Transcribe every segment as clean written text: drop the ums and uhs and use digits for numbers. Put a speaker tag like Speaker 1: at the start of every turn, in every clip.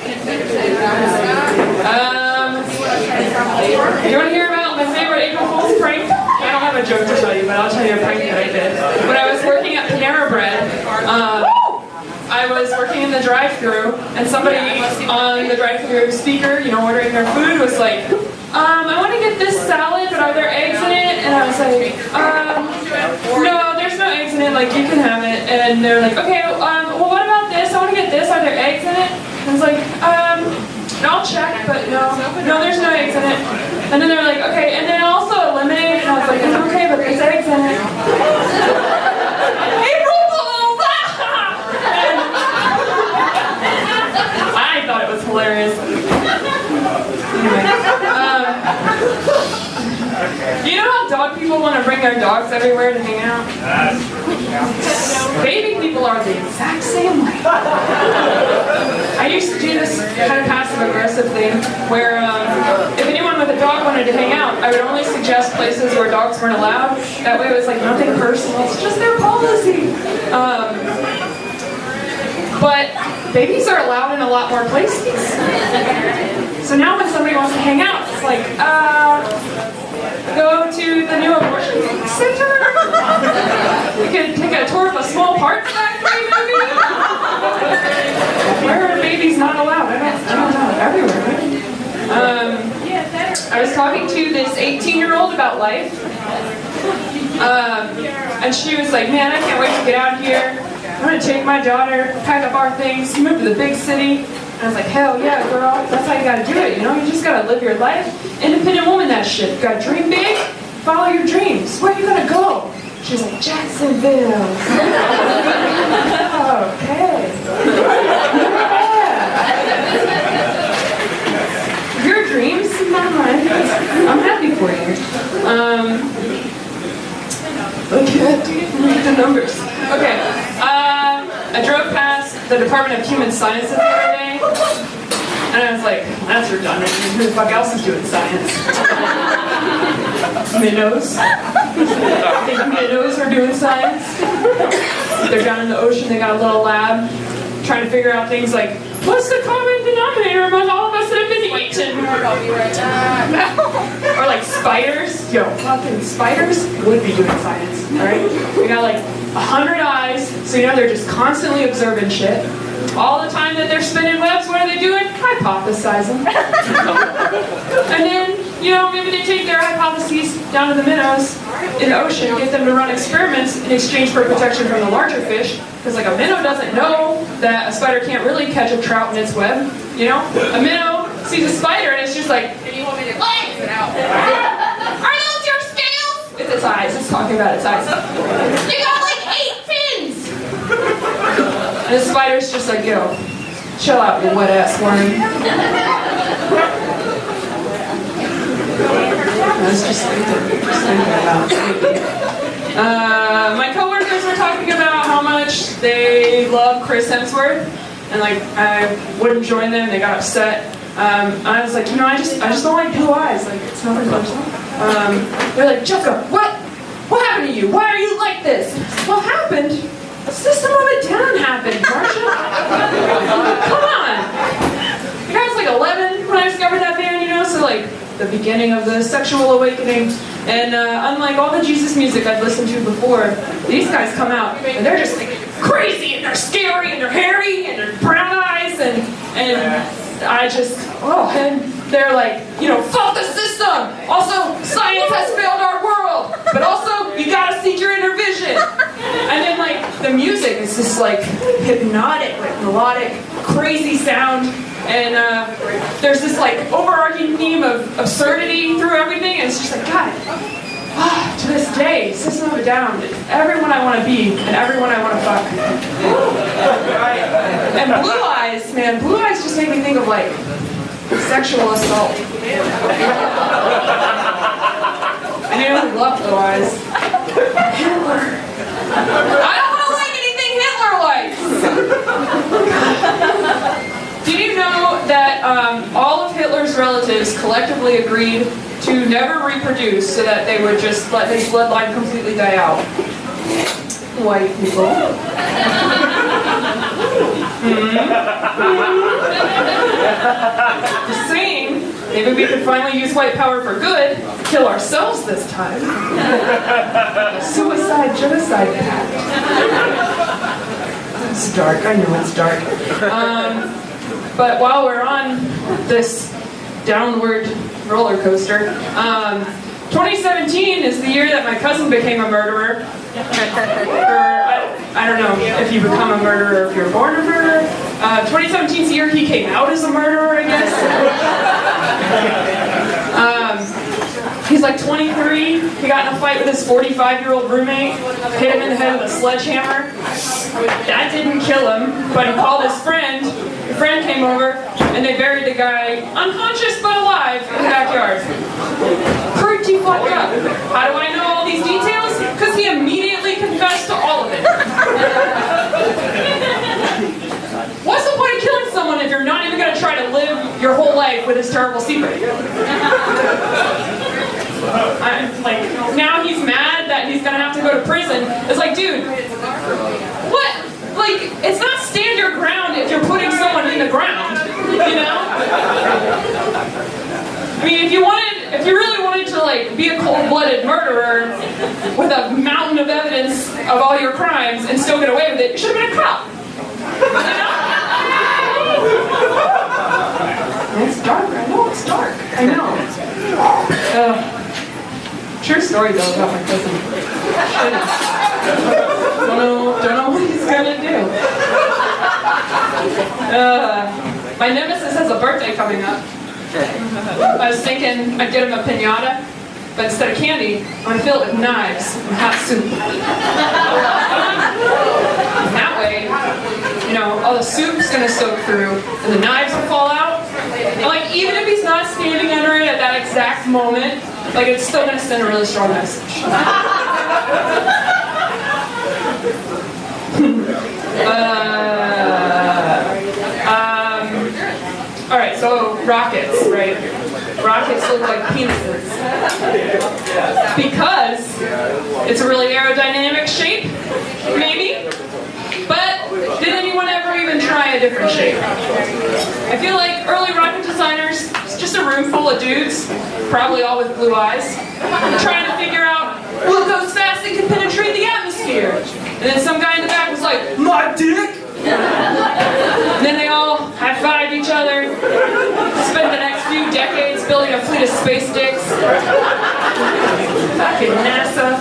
Speaker 1: You want to hear about my favorite April Fool's prank? I don't have a joke to tell you, but I'll tell you a prank that I did. When I was working at Panera Bread, I was working in the drive-thru, and somebody on the drive-thru speaker, you know, ordering their food, was like, I want to get this salad, but are there eggs in it? And I was like, no, there's no eggs in it, like, you can have it. And they're like, okay, well, what about this? I want to get this, are there eggs in it? And I was like, I'll check, but no, there's no eggs in it. And then they're like, okay, and then also a lemonade, and I was like, okay, but there's eggs in it. April Fools! I thought it was hilarious. Anyway, you know how dog people want to bring their dogs everywhere to hang out? Baby people are the exact same way. I used to do this kind of passive-aggressive thing where if anyone with a dog wanted to hang out, I would only suggest places where dogs weren't allowed. That way it was like nothing personal, it's just their policy. But babies are allowed in a lot more places. So now when somebody wants to hang out, it's like, go to the new abortion center. We could take a tour of a small parts factory, maybe. Where are babies not allowed? I don't know. Everywhere, right? I was talking to this 18-year-old about life, and she was like, "Man, I can't wait to get out of here. I'm gonna take my daughter, pack up our things, move to the big city." And I was like, hell yeah, girl, that's how you gotta do it, you know? You just gotta live your life. Independent woman, that shit. You gotta dream big, follow your dreams. Where are you gonna go? She's like, Jacksonville. Okay. Yeah. Your dreams, not mine. I'm happy for you. Okay, the numbers. Okay. I drove past the Department of Human Sciences the other day, and I was like, that's redundant. Who the fuck else is doing science? Minnows. I think minnows are doing science. They're down in the ocean, they got a little lab, trying to figure out things like, what's the common denominator among all of us that have been eaten? Or like spiders. Yo, fucking spiders would be doing science, alright? We got like 100 eyes, so you know they're just constantly observing shit. All the time that they're spinning webs, what are they doing? Hypothesizing. And then, you know, maybe they take their hypotheses down to the minnows in the ocean, get them to run experiments in exchange for protection from the larger fish. Because like a minnow doesn't know that a spider can't really catch a trout in its web. You know? A minnow sees a spider and it's just like, and you want me to cleanse it out. Are those your scales? It's its eyes. It's talking about its eyes. You got like 8 fins! And the spider's just like, yo, chill out, you wet ass worm. I was just thinking about it. My coworkers were talking about how much they love Chris Hemsworth, and like I wouldn't join them. They got upset. I was like, you know, I just don't like blue eyes. Like it's not personal. They're like, Jessica, what happened to you? Why are you like this? What happened? System of a Down happened, Marsha. Come on. The guy's like 11 when I discovered that band, you know, so like the beginning of the sexual awakening. And unlike all the Jesus music I'd listened to before, these guys come out and they're just like crazy and they're scary and they're hairy and they're brown eyes and I just, and they're like, you know, fuck the system. Also, science has failed our world. But also, you gotta seek your inner vision. And then like the music is just like hypnotic, like melodic, crazy sound. And there's this like overarching theme of absurdity through everything, and it's just like, God, to this day, System of a Down, everyone I want to be, and everyone I want to fuck. And blue eyes, man, blue eyes just make me think of like sexual assault. And you know who loved blue eyes? Hitler. I don't want to like anything Hitler likes! Did you know that all of Hitler's relatives collectively agreed to never reproduce so that they would just let his bloodline completely die out? White people. Just saying, maybe we could finally use white power for good, kill ourselves this time. Suicide, genocide pact. It's dark, I know it's dark. But while we're on this downward roller coaster, 2017 is the year that my cousin became a murderer. I don't know if you become a murderer or if you're born a murderer. 2017 is the year he came out as a murderer, I guess. He's like 23. He got in a fight with his 45-year-old roommate, hit him in the head with a sledgehammer. That didn't kill him, but he called his friend. The friend came over, and they buried the guy, unconscious but alive, in the backyard. Pretty fucked up. How do I know all these details? Because he immediately confessed to all of it. What's the point of killing someone if you're not even going to try to live your whole life with this terrible secret? Now he's mad that he's going to have to go to prison. It's like, dude, what? Like, it's not stand your ground if you're putting someone in the ground, you know? I mean, if you really wanted to, like, be a cold-blooded murderer with a mountain of evidence of all your crimes and still get away with it, you should have been a cop. You know? It's dark. I know it's dark. I know. True story though about my cousin. Don't know what he's gonna do. My nemesis has a birthday coming up. I was thinking I'd get him a piñata, but instead of candy, I'm gonna fill it with knives and hot soup. That way, you know, all the soup's gonna soak through, and the knives will fall out. And like, even if he's not standing under it at that exact moment, like, it's still gonna send a really strong message. Alright, so rockets, right? Rockets look like penises. Because it's a really aerodynamic shape, maybe? But did anyone ever even try a different shape? I feel like early rocket designers, it's just a room full of dudes, probably all with blue eyes, trying to figure out what goes fast and can penetrate the atmosphere. And then some guy in the back was like, my dick! And then they all high-fived each other, spent the next few decades building a fleet of space dicks. Fucking NASA.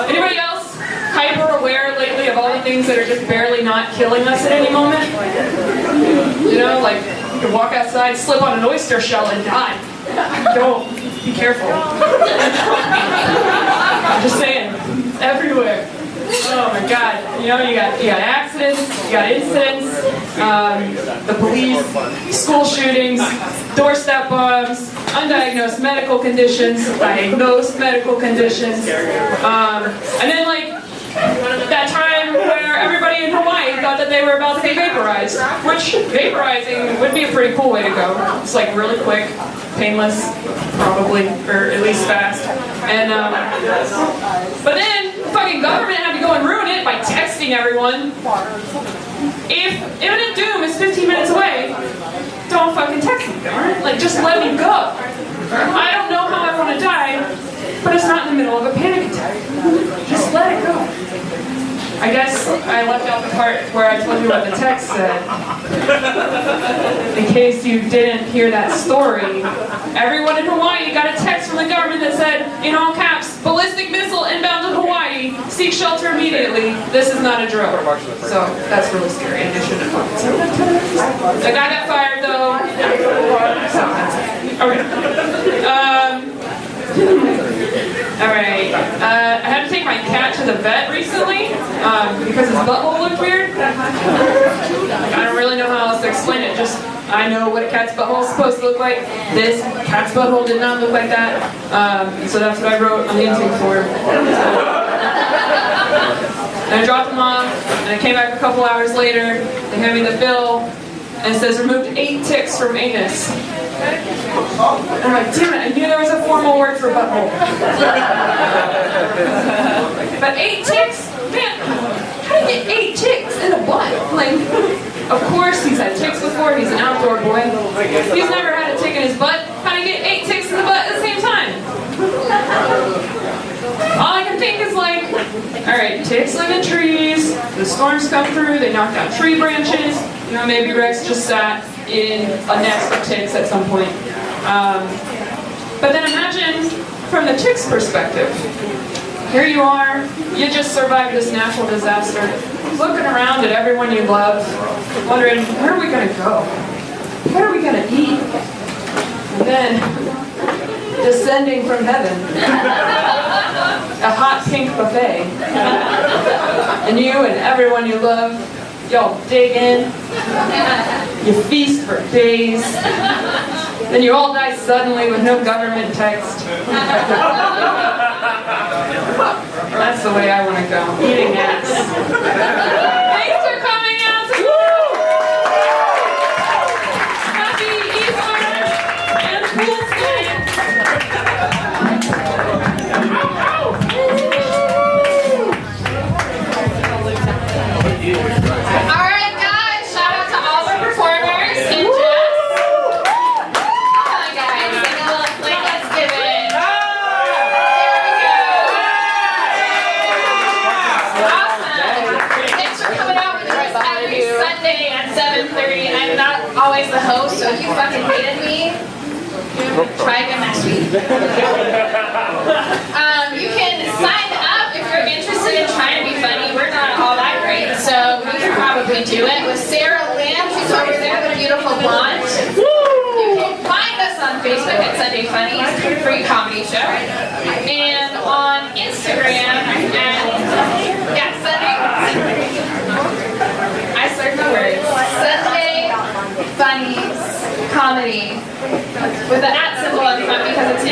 Speaker 1: Anybody else hyper-aware lately of all the things that are just barely not killing us at any moment? You know, like, you can walk outside, slip on an oyster shell and die. Don't. Be careful. I'm just saying. Everywhere. Oh my God. You know, you got accidents, you got incidents, the police, school shootings, doorstep bombs, undiagnosed medical conditions, diagnosed medical conditions, and then like that time where everybody in Hawaii thought that they were about to be vaporized, which vaporizing would be a pretty cool way to go. It's like really quick, painless, probably, or at least fast. And but then the fucking government had to go and ruin it by texting everyone. If imminent doom is 15 minutes away, don't fucking text me, alright? Like, just let me go. I don't know how I want to die, but it's not in the middle of a panic attack. Just let it go. I guess I left out the part where I told you what the text said. In case you didn't hear that story, everyone in Hawaii got a text from the government that said, in all caps, ballistic missile inbound to Hawaii, seek shelter immediately. This is not a drill. So that's really scary, and I shouldn't have fucking said that. The guy got fired though. So that's it. Okay. Alright, I had to take my cat to the vet recently because his butthole looked weird. I don't really know how else to explain it, just I know what a cat's butthole is supposed to look like. This cat's butthole did not look like that, so that's what I wrote on the intake form. And I dropped him off, and I came back a couple hours later, they handed me the bill, and it says removed 8 ticks from anus. And I'm like, damn it, I knew there was a formal word for butthole. But 8 ticks? Man, how do you get 8 ticks in a Of course, he's had ticks before. He's an outdoor boy. He's never had a tick in his butt. How to get 8 ticks in the butt at the same time? All I can think is like, all right, ticks live in trees. The storms come through. They knock down tree branches. You know, maybe Rex just sat in a nest of ticks at some point. But then imagine from the tick's perspective. Here you are, you just survived this natural disaster, looking around at everyone you love, wondering, where are we going to go? What are we going to eat? And then, descending from heaven, a hot pink buffet. And you and everyone you love, y'all dig in, you feast for days, then you all die suddenly with no government text. That's the way I want to go. Eating ass. Thanks for coming out tomorrow. Happy Easter and Fool's Day.
Speaker 2: All right, guys. Shout out to all our performers and Jess. Come on, guys. Sing a little like, let's give it. Always the host, so if you fucking hated me, try again next week. You can sign up if you're interested in trying to be funny. We're not all that great, so we can probably do it. With Sarah Lamb, she's over there, the beautiful blonde. You can find us on Facebook at Sunday Funnies, free comedy show. And on Instagram at, Sunday. I started my words. Sunday Funnies Comedy with the @ symbol in front because it's